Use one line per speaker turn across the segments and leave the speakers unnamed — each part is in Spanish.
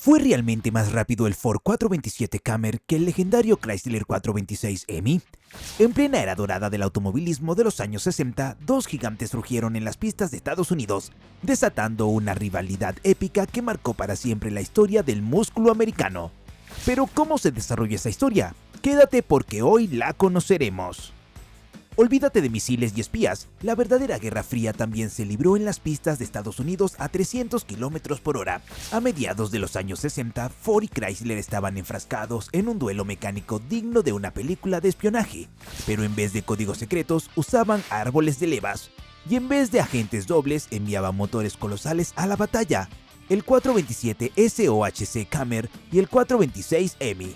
¿Fue realmente más rápido el Ford 427 Camry que el legendario Chrysler 426 Hemi? En plena era dorada del automovilismo de los años 60, dos gigantes rugieron en las pistas de Estados Unidos, desatando una rivalidad épica que marcó para siempre la historia del músculo americano. Pero ¿cómo se desarrolla esa historia? Quédate porque hoy la conoceremos. Olvídate de misiles y espías, la verdadera Guerra Fría también se libró en las pistas de Estados Unidos a 300 km por hora. A mediados de los años 60, Ford y Chrysler estaban enfrascados en un duelo mecánico digno de una película de espionaje, pero en vez de códigos secretos usaban árboles de levas, y en vez de agentes dobles enviaban motores colosales a la batalla, el 427 SOHC Camry y el 426 Hemi.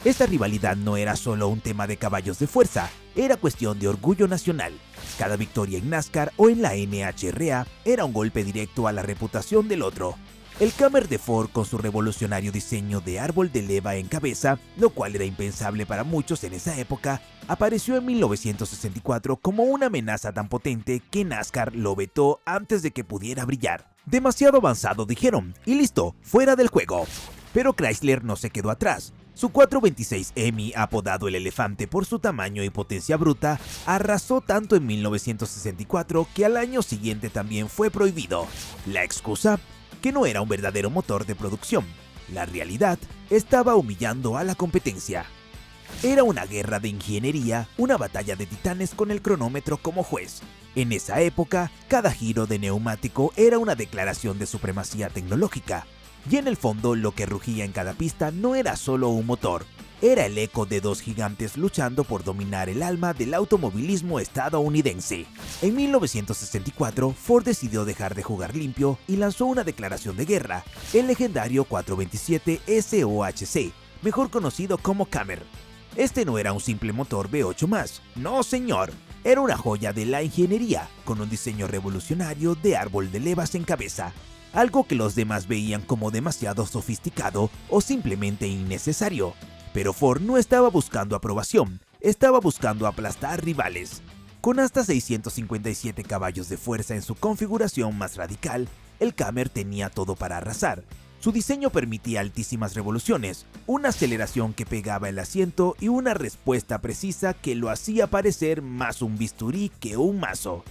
Esta rivalidad no era solo un tema de caballos de fuerza, era cuestión de orgullo nacional. Cada victoria en NASCAR o en la NHRA era un golpe directo a la reputación del otro. El Camry de Ford, con su revolucionario diseño de árbol de leva en cabeza, lo cual era impensable para muchos en esa época, apareció en 1964 como una amenaza tan potente que NASCAR lo vetó antes de que pudiera brillar. Demasiado avanzado, dijeron, y listo, fuera del juego. Pero Chrysler no se quedó atrás. Su 426 Hemi, apodado el elefante por su tamaño y potencia bruta, arrasó tanto en 1964 que al año siguiente también fue prohibido. La excusa, que no era un verdadero motor de producción. La realidad, estaba humillando a la competencia. Era una guerra de ingeniería, una batalla de titanes con el cronómetro como juez. En esa época, cada giro de neumático era una declaración de supremacía tecnológica. Y en el fondo, lo que rugía en cada pista no era solo un motor, era el eco de dos gigantes luchando por dominar el alma del automovilismo estadounidense. En 1964, Ford decidió dejar de jugar limpio y lanzó una declaración de guerra, el legendario 427 SOHC, mejor conocido como Camry. Este no era un simple motor V8 más, no señor, era una joya de la ingeniería, con un diseño revolucionario de árbol de levas en cabeza. Algo que los demás veían como demasiado sofisticado o simplemente innecesario. Pero Ford no estaba buscando aprobación, estaba buscando aplastar rivales. Con hasta 657 caballos de fuerza en su configuración más radical, el Camry tenía todo para arrasar. Su diseño permitía altísimas revoluciones, una aceleración que pegaba el asiento y una respuesta precisa que lo hacía parecer más un bisturí que un mazo.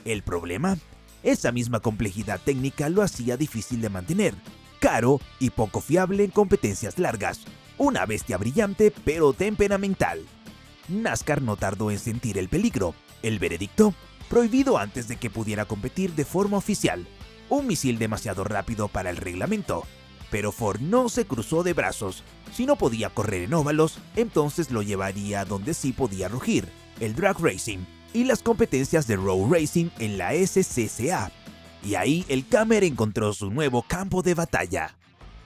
¿El problema? Esa misma complejidad técnica lo hacía difícil de mantener, caro y poco fiable en competencias largas. Una bestia brillante pero temperamental. NASCAR no tardó en sentir el peligro. El veredicto, prohibido antes de que pudiera competir de forma oficial. Un misil demasiado rápido para el reglamento. Pero Ford no se cruzó de brazos. Si no podía correr en óvalos, entonces lo llevaría donde sí podía rugir, el drag racing y las competencias de road racing en la SCCA. Y ahí el Camry encontró su nuevo campo de batalla.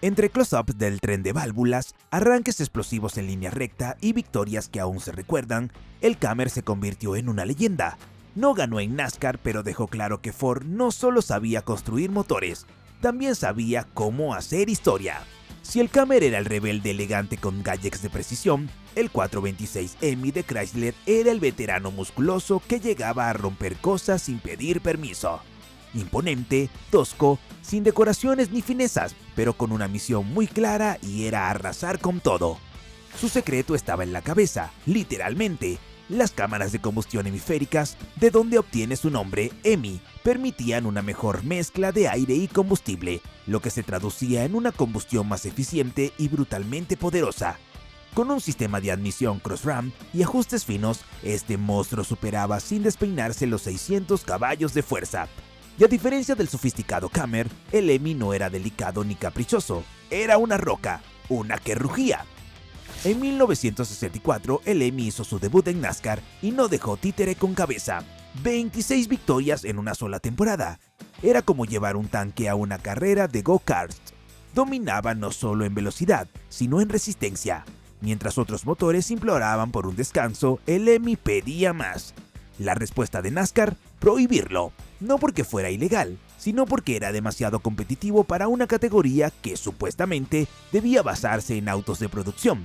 Entre close-ups del tren de válvulas, arranques explosivos en línea recta y victorias que aún se recuerdan, el Camry se convirtió en una leyenda. No ganó en NASCAR, pero dejó claro que Ford no solo sabía construir motores, también sabía cómo hacer historia. Si el Camry era el rebelde elegante con gadgets de precisión, el 426 Hemi de Chrysler era el veterano musculoso que llegaba a romper cosas sin pedir permiso. Imponente, tosco, sin decoraciones ni finezas, pero con una misión muy clara y era arrasar con todo. Su secreto estaba en la cabeza, literalmente. Las cámaras de combustión hemisféricas, de donde obtiene su nombre, Hemi, permitían una mejor mezcla de aire y combustible, lo que se traducía en una combustión más eficiente y brutalmente poderosa. Con un sistema de admisión cross-ram y ajustes finos, este monstruo superaba sin despeinarse los 600 caballos de fuerza. Y a diferencia del sofisticado Camry, el Hemi no era delicado ni caprichoso, era una roca, una que rugía. En 1964, el Hemi hizo su debut en NASCAR y no dejó títere con cabeza. 26 victorias en una sola temporada. Era como llevar un tanque a una carrera de go-karts. Dominaba no solo en velocidad, sino en resistencia. Mientras otros motores imploraban por un descanso, el Hemi pedía más. La respuesta de NASCAR, prohibirlo. No porque fuera ilegal, sino porque era demasiado competitivo para una categoría que supuestamente debía basarse en autos de producción.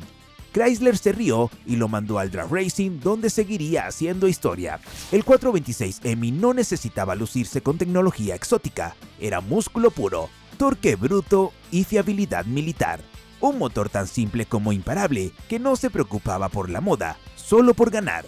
Chrysler se rió y lo mandó al drag racing, donde seguiría haciendo historia. El 426 Hemi no necesitaba lucirse con tecnología exótica, era músculo puro. torque bruto y fiabilidad militar. Un motor tan simple como imparable que no se preocupaba por la moda, solo por ganar.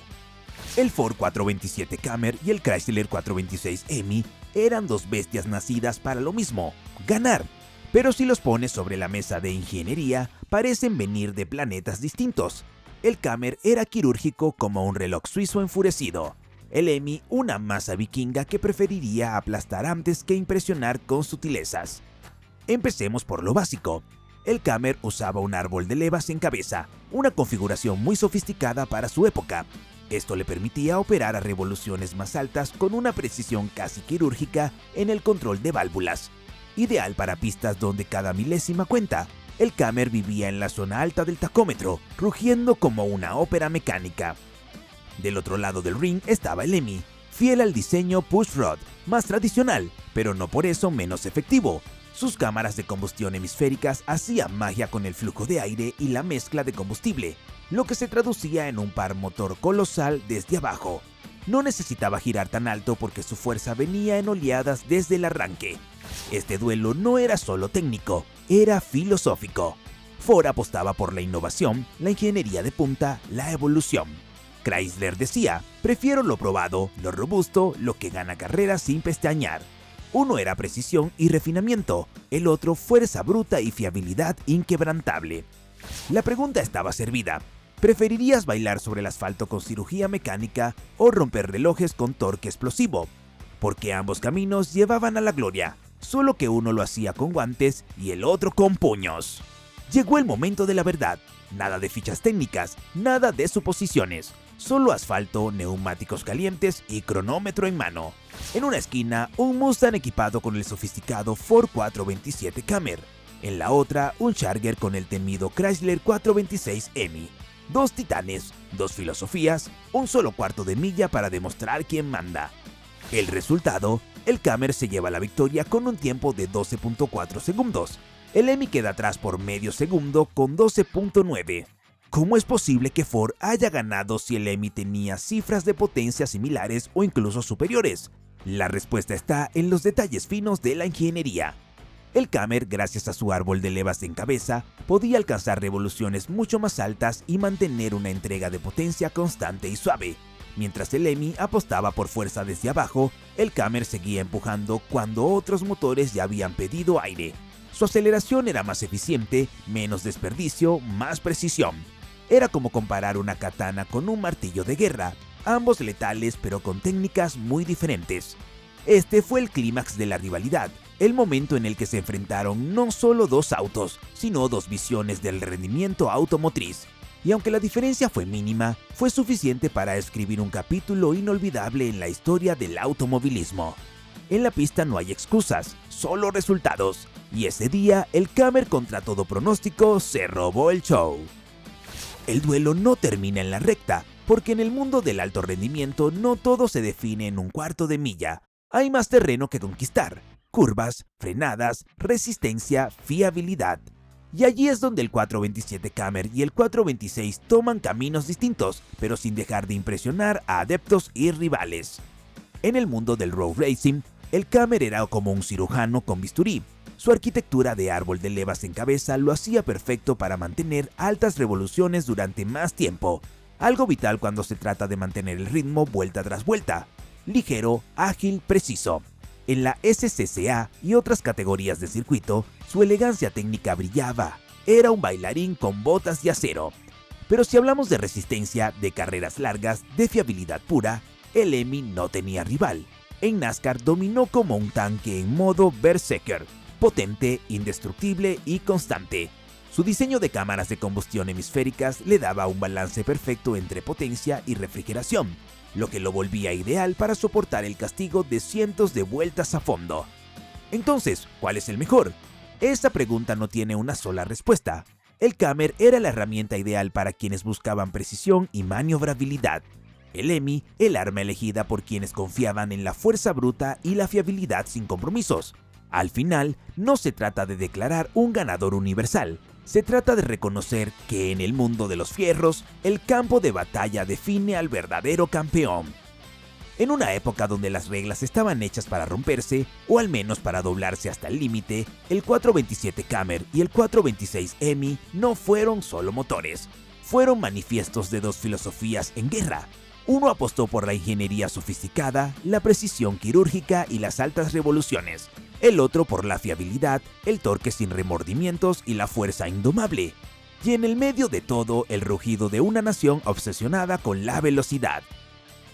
El Ford 427 Camry y el Chrysler 426 EMI eran dos bestias nacidas para lo mismo, ganar. Pero si los pones sobre la mesa de ingeniería, parecen venir de planetas distintos. El Camry era quirúrgico como un reloj suizo enfurecido. El EMI una masa vikinga que preferiría aplastar antes que impresionar con sutilezas. Empecemos por lo básico. El Camry usaba un árbol de levas en cabeza, una configuración muy sofisticada para su época. Esto le permitía operar a revoluciones más altas con una precisión casi quirúrgica en el control de válvulas. Ideal para pistas donde cada milésima cuenta. El Camry vivía en la zona alta del tacómetro, rugiendo como una ópera mecánica. Del otro lado del ring estaba el EMI, fiel al diseño pushrod, más tradicional, pero no por eso menos efectivo. Sus cámaras de combustión hemisféricas hacían magia con el flujo de aire y la mezcla de combustible, lo que se traducía en un par motor colosal desde abajo. No necesitaba girar tan alto porque su fuerza venía en oleadas desde el arranque. Este duelo no era solo técnico, era filosófico. Ford apostaba por la innovación, la ingeniería de punta, la evolución. Chrysler decía, prefiero lo probado, lo robusto, lo que gana carreras sin pestañear. Uno era precisión y refinamiento, el otro fuerza bruta y fiabilidad inquebrantable. La pregunta estaba servida. ¿Preferirías bailar sobre el asfalto con cirugía mecánica o romper relojes con torque explosivo? Porque ambos caminos llevaban a la gloria, solo que uno lo hacía con guantes y el otro con puños. Llegó el momento de la verdad. Nada de fichas técnicas, nada de suposiciones. Solo asfalto, neumáticos calientes y cronómetro en mano. En una esquina, un Mustang equipado con el sofisticado Ford 427 Camry. En la otra, un Charger con el temido Chrysler 426 EMI. Dos titanes, dos filosofías, un solo cuarto de milla para demostrar quién manda. El resultado, el Camry se lleva la victoria con un tiempo de 12.4 segundos. El EMI queda atrás por medio segundo con 12.9. ¿Cómo es posible que Ford haya ganado si el EMI tenía cifras de potencia similares o incluso superiores? La respuesta está en los detalles finos de la ingeniería. El Camry, gracias a su árbol de levas en cabeza, podía alcanzar revoluciones mucho más altas y mantener una entrega de potencia constante y suave. Mientras el EMI apostaba por fuerza desde abajo, el Camry seguía empujando cuando otros motores ya habían pedido aire. Su aceleración era más eficiente, menos desperdicio, más precisión. Era como comparar una katana con un martillo de guerra, ambos letales pero con técnicas muy diferentes. Este fue el clímax de la rivalidad, el momento en el que se enfrentaron no solo dos autos, sino dos visiones del rendimiento automotriz. Y aunque la diferencia fue mínima, fue suficiente para escribir un capítulo inolvidable en la historia del automovilismo. En la pista no hay excusas, solo resultados. Y ese día, el Camry contra todo pronóstico se robó el show. El duelo no termina en la recta, porque en el mundo del alto rendimiento no todo se define en un cuarto de milla. Hay más terreno que conquistar. Curvas, frenadas, resistencia, fiabilidad. Y allí es donde el 427 Camry y el 426 toman caminos distintos, pero sin dejar de impresionar a adeptos y rivales. En el mundo del road racing, el Camry era como un cirujano con bisturí. Su arquitectura de árbol de levas en cabeza lo hacía perfecto para mantener altas revoluciones durante más tiempo, algo vital cuando se trata de mantener el ritmo vuelta tras vuelta. Ligero, ágil, preciso. En la SCCA y otras categorías de circuito, su elegancia técnica brillaba. Era un bailarín con botas de acero. Pero si hablamos de resistencia, de carreras largas, de fiabilidad pura, el EMI no tenía rival. En NASCAR dominó como un tanque en modo berserker, potente, indestructible y constante. Su diseño de cámaras de combustión hemisféricas le daba un balance perfecto entre potencia y refrigeración, lo que lo volvía ideal para soportar el castigo de cientos de vueltas a fondo. Entonces, ¿cuál es el mejor? Esta pregunta no tiene una sola respuesta. El Camry era la herramienta ideal para quienes buscaban precisión y maniobrabilidad. El EMI, el arma elegida por quienes confiaban en la fuerza bruta y la fiabilidad sin compromisos. Al final, no se trata de declarar un ganador universal. Se trata de reconocer que en el mundo de los fierros, el campo de batalla define al verdadero campeón. En una época donde las reglas estaban hechas para romperse, o al menos para doblarse hasta el límite, el 427 Cammer y el 426 EMI no fueron solo motores, fueron manifiestos de dos filosofías en guerra. Uno apostó por la ingeniería sofisticada, la precisión quirúrgica y las altas revoluciones. El otro por la fiabilidad, el torque sin remordimientos y la fuerza indomable. Y en el medio de todo, el rugido de una nación obsesionada con la velocidad.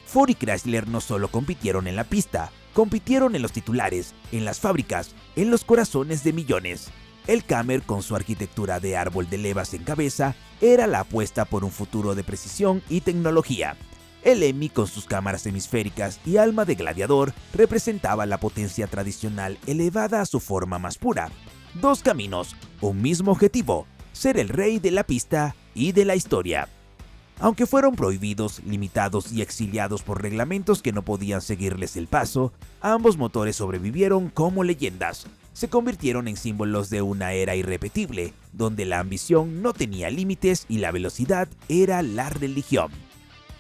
Ford y Chrysler no solo compitieron en la pista, compitieron en los titulares, en las fábricas, en los corazones de millones. El Cammer, con su arquitectura de árbol de levas en cabeza, era la apuesta por un futuro de precisión y tecnología. El EMI, con sus cámaras hemisféricas y alma de gladiador, representaba la potencia tradicional elevada a su forma más pura. Dos caminos, un mismo objetivo: ser el rey de la pista y de la historia. Aunque fueron prohibidos, limitados y exiliados por reglamentos que no podían seguirles el paso, ambos motores sobrevivieron como leyendas. Se convirtieron en símbolos de una era irrepetible, donde la ambición no tenía límites y la velocidad era la religión.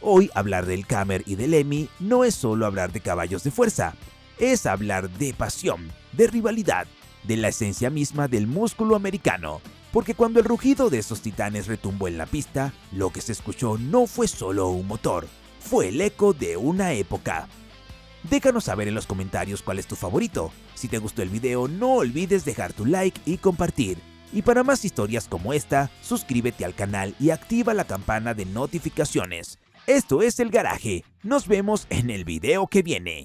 Hoy hablar del Cammer y del EMI no es solo hablar de caballos de fuerza, es hablar de pasión, de rivalidad, de la esencia misma del músculo americano. Porque cuando el rugido de esos titanes retumbó en la pista, lo que se escuchó no fue solo un motor, fue el eco de una época. Déjanos saber en los comentarios cuál es tu favorito. Si te gustó el video, no olvides dejar tu like y compartir. Y para más historias como esta, suscríbete al canal y activa la campana de notificaciones. Esto es El Garaje. Nos vemos en el video que viene.